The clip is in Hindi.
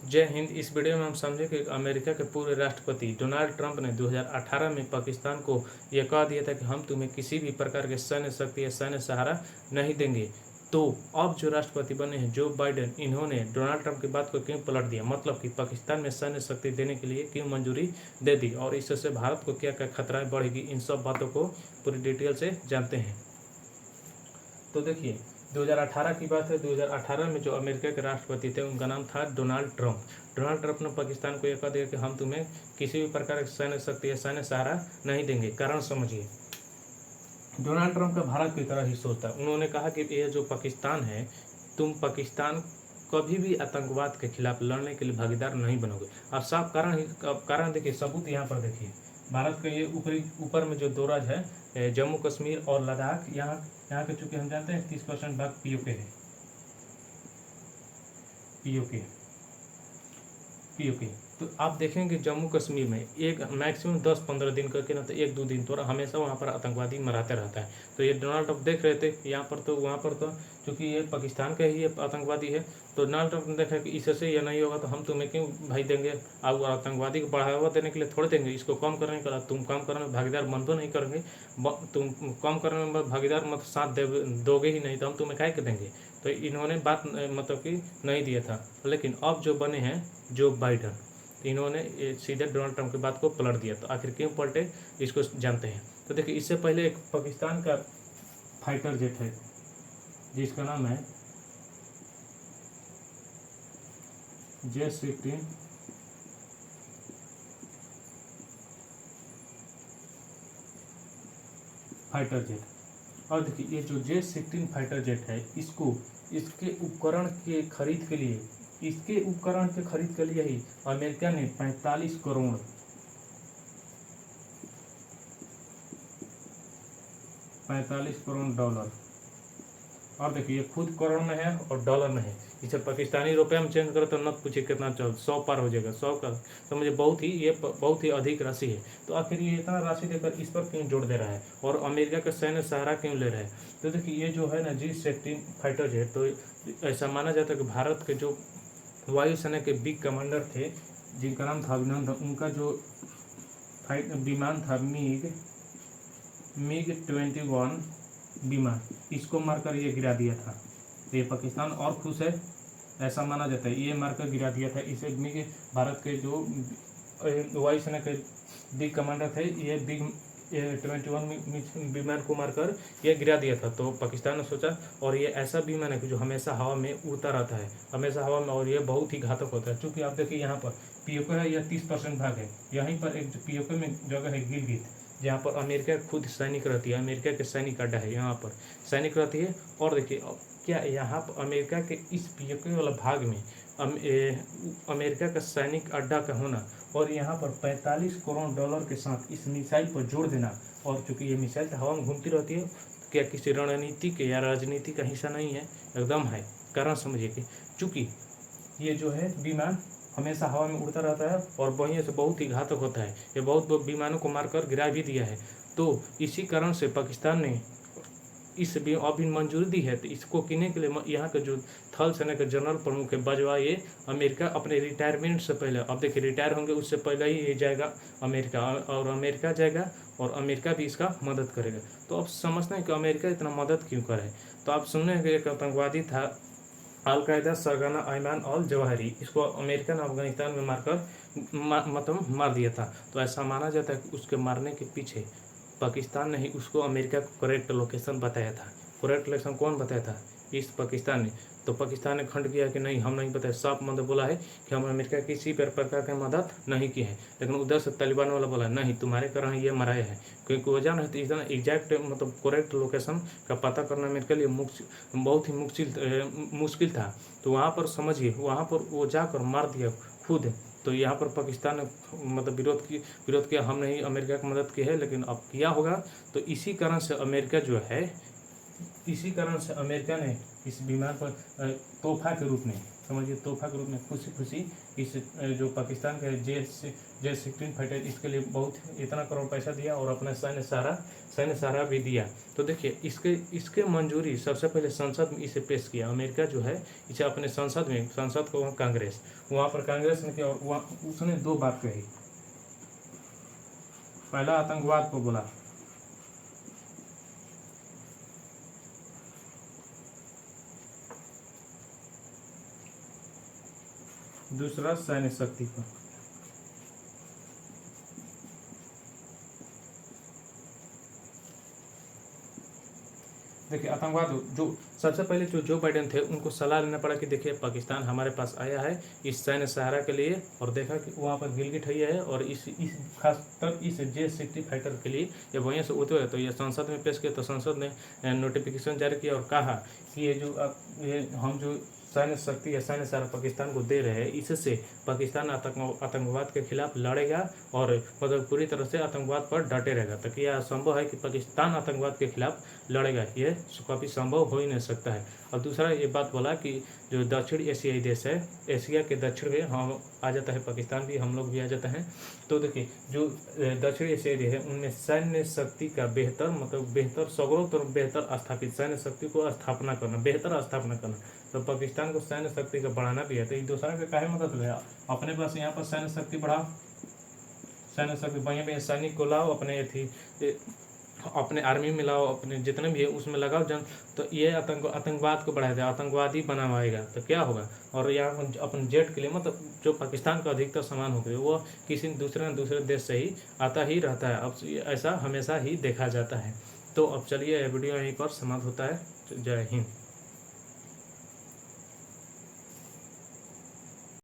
जय हिंद। इस वीडियो में हम समझे कि अमेरिका के पूर्व राष्ट्रपति डोनाल्ड ट्रंप ने 2018 में पाकिस्तान को यह कह दिया था कि हम तुम्हें किसी भी प्रकार के सैन्य शक्ति या सैन्य सहारा नहीं देंगे। तो अब जो राष्ट्रपति बने हैं जो बाइडेन, इन्होंने डोनाल्ड ट्रंप की बात को क्यों पलट दिया, मतलब कि पाकिस्तान में सैन्य शक्ति देने के लिए क्यों मंजूरी दे दी और इससे भारत को क्या क्या खतराएं बढ़ेगी, इन सब बातों को पूरी डिटेल से जानते हैं। तो देखिए 2018 की बात है। 2018 में जो अमेरिका के राष्ट्रपति थे उनका नाम था डोनाल्ड ट्रंप। डोनाल्ड ट्रंप ने पाकिस्तान को यह कह दिया कि हम तुम्हें किसी भी प्रकार की सैन्य शक्ति या सैन्य सहारा नहीं देंगे। कारण समझिए, डोनाल्ड ट्रंप का भारत की तरह ही सोचता है। उन्होंने कहा कि ये जो पाकिस्तान है, तुम पाकिस्तान कभी भी आतंकवाद के खिलाफ लड़ने के लिए भागीदार नहीं बनोगे। और साफ कारण देखिए, सबूत यहाँ पर देखिए। भारत का ये ऊपर में जो दो राज्य है, जम्मू कश्मीर और लद्दाख, यहाँ के चूंकि हम जानते हैं 30% भाग पीओके है। पीओके तो आप देखेंगे जम्मू कश्मीर में एक मैक्सिमम 10-15 दिन करके ना तो 1-2 दिन तो हमेशा वहाँ पर आतंकवादी मराते रहता है। तो ये डोनाल्ड ट्रंप देख रहे थे यहाँ पर तो वहाँ पर तो क्योंकि ये पाकिस्तान का ही आतंकवादी है, तो डोनाल्ड ट्रंप ने देखा कि इससे ये नहीं होगा तो हम तुम्हें क्यों भाई देंगे। और आतंकवादी को बढ़ावा देने के लिए थोड़े देंगे, इसको कम करने के लिए तुम कम करने में भागीदार बनबो नहीं करेंगे, तुम कम करने में भागीदार मत साथ दोगे ही नहीं तो हम तुम्हें काहे के देंगे। तो इन्होंने बात मतलब कि नहीं दिया था। लेकिन अब जो बने हैं जो बाइडन, इन्होंने सीधे डोनाल्ड ट्रंप की बात को पलट दिया। तो आखिर क्यों पलटे इसको जानते हैं। तो देखिए, इससे पहले एक पाकिस्तान का फाइटर जेट है जिसका नाम है J-16 फाइटर जेट। और देखिए, ये जो J-16 फाइटर जेट है, इसके उपकरण के खरीद के लिए ही अमेरिका ने 45 करोड़ डॉलर, और देखिए ये खुद करोड़ में है और डॉलर में है। इसे पाकिस्तानी रुपये में चेंज करो तो न पूछिए कितना 100 पार हो जाएगा। 100 का तो मुझे बहुत ही अधिक राशि है। तो आखिर ये इतना राशि देकर इस पर क्यों जोड़ दे रहा है और अमेरिका का सैन्य सहारा क्यों ले रहा है। तो देखिए, ये जो है ना J-16 फाइटर जेट, तो ऐसा माना जाता है कि भारत के जो वायुसेना के बिग कमांडर थे जिनका नाम था अभिनंदन, उनका जो विमान था MiG-21 विमान, इसको मारकर ये गिरा दिया था। तो ये पाकिस्तान और खुश है ऐसा माना जाता है, ये मारकर गिरा दिया था इसे। भारत के जो वायुसेना के बिग कमांडर थे, ये MiG-21 विमान को मारकर ये गिरा दिया था। तो पाकिस्तान ने सोचा, और ये ऐसा विमान है कि जो हमेशा हवा में उड़ता रहता है, हमेशा हवा में, और ये बहुत ही घातक होता है। चूँकि आप देखिए यहाँ पर पीओके है, यह 30% भाग है। यहीं पर एक पीओके में जगह है गिलगित, जहाँ पर अमेरिका खुद सैनिक रहती है। अमेरिका के सैनिक अड्डा है, यहाँ पर सैनिक रहती है। और देखिए क्या यहाँ पर अमेरिका के इस पीओके वाला भाग में अमेरिका का सैनिक अड्डा का होना और यहाँ पर 45 करोड़ डॉलर के साथ इस मिसाइल पर जोड़ देना, और चूंकि ये मिसाइल हवा में घूमती रहती है, क्या किसी रणनीति के या राजनीति का हिस्सा नहीं है, एकदम है। कारण समझिए कि चूंकि ये जो है विमान हमेशा हवा में उड़ता रहता है और वहीं से बहुत ही घातक होता है। ये बहुत विमानों को मारकर गिरा भी दिया है। तो इसी कारण से पाकिस्तान ने इस अभी मंजूरी दी है। तो इसको किने के लिए यहाँ के जो थल सेना के जनरल प्रमुख है बाजवा, ये अमेरिका अपने रिटायरमेंट से पहले, अब देखिए रिटायर होंगे उससे पहले ही ये जाएगा अमेरिका, और अमेरिका जाएगा और अमेरिका भी इसका मदद करेगा। तो अब समझते हैं कि अमेरिका इतना मदद क्यों करे। तो आप सुनने कि एक आतंकवादी था अलकायदा सरगना अयमान अल जवाहिरी, इसको अमेरिका ने अफगानिस्तान में मारकर मार दिया था। तो ऐसा माना जाता है कि उसके मारने के पीछे पाकिस्तान ने ही उसको अमेरिका को करेक्ट लोकेशन बताया था। करेक्ट लोकेशन कौन बताया था? इस पाकिस्तान ने। तो पाकिस्तान ने खंड किया कि नहीं, हम नहीं बताया। साफ मतलब बोला है कि हम अमेरिका की किसी प्रकार की मदद नहीं की है। लेकिन उधर से तालिबान वाला बोला नहीं, तुम्हारे कारण ये मराया है। क्योंकि वजह नहीं, तो इतना एग्जैक्ट मतलब करेक्ट लोकेशन का पता करना मेरे के लिए बहुत ही मुश्किल था। तो वहाँ पर समझिए, वहाँ पर वो जाकर मार दिया खुद। तो यहाँ पर पाकिस्तान ने मतलब विरोध किया, हम नहीं अमेरिका की मदद की है। लेकिन अब किया होगा तो इसी कारण से अमेरिका ने इस विमान पर तोहफा के रूप में समझिए तोहफा के रूप में खुशी खुशी इस जो पाकिस्तान का J-16 फाइटर, इसके लिए बहुत इतना करोड़ पैसा दिया और अपना सैन्य सहारा भी दिया। तो देखिए इसके मंजूरी सबसे पहले संसद में इसे पेश किया। अमेरिका जो है इसे अपने संसद को कांग्रेस, वहाँ पर कांग्रेस ने किया और वहाँ उसने 2 बात कही। पहला आतंकवाद को बोला, दूसरा सैन्य शक्ति को। देखिए आतंकवाद जो सबसे पहले जो बाइडेन थे उनको सलाह लेना पड़ा कि देखिए पाकिस्तान हमारे पास आया है इस सैन्य सहारा के लिए, और देखा कि वहाँ पर गिलगिट है और इस खासकर इस J-60 फाइटर के लिए ये वहीं से उतरे। तो ये संसद में पेश किया, तो संसद ने नोटिफिकेशन जारी किया और कहा कि ये हम जो सैन्य शक्ति या सैन्य सहारा पाकिस्तान को दे रहे हैं, इससे पाकिस्तान आतंकवाद के खिलाफ लड़ेगा और मतलब पूरी तरह से आतंकवाद पर डटे रहेगा। तक यह संभव है कि पाकिस्तान आतंकवाद के खिलाफ लड़ेगा, ये कभी संभव हो ही नहीं सकता है। और दूसरा ये बात बोला कि जो दक्षिण एशियाई देश है, एशिया के दक्षिण में हम आ जाता है पाकिस्तान भी, हम लोग भी आ जाते हैं। तो देखिए जो दक्षिण एशियाई देश है उनमें सैन्य शक्ति का बेहतर सगरों तरफ बेहतर स्थापित सैन्य शक्ति को स्थापना करना, बेहतर स्थापना करना। तो पाकिस्तान को सैन्य शक्ति का बढ़ाना भी है। तो एक दूसरा का काहे मतलब है, अपने पास यहाँ पर सैन्य शक्ति बढ़ाओ, सैन्य शक्ति वहीं सैनिक को लाओ, अपने आर्मी में लाओ, अपने जितने भी है उसमें लगाओ जन, तो ये आतंकवाद को बढ़ाएगा, आतंकवादी बनावाएगा। तो क्या होगा, और यहाँ अपन जेट के लिए मतलब जो पाकिस्तान का अधिकतर सामान हो गए वो किसी दूसरे देश से ही आता ही रहता है। अब ऐसा हमेशा ही देखा जाता है। तो अब चलिए वीडियो यहीं पर समाप्त होता है। जय हिंद।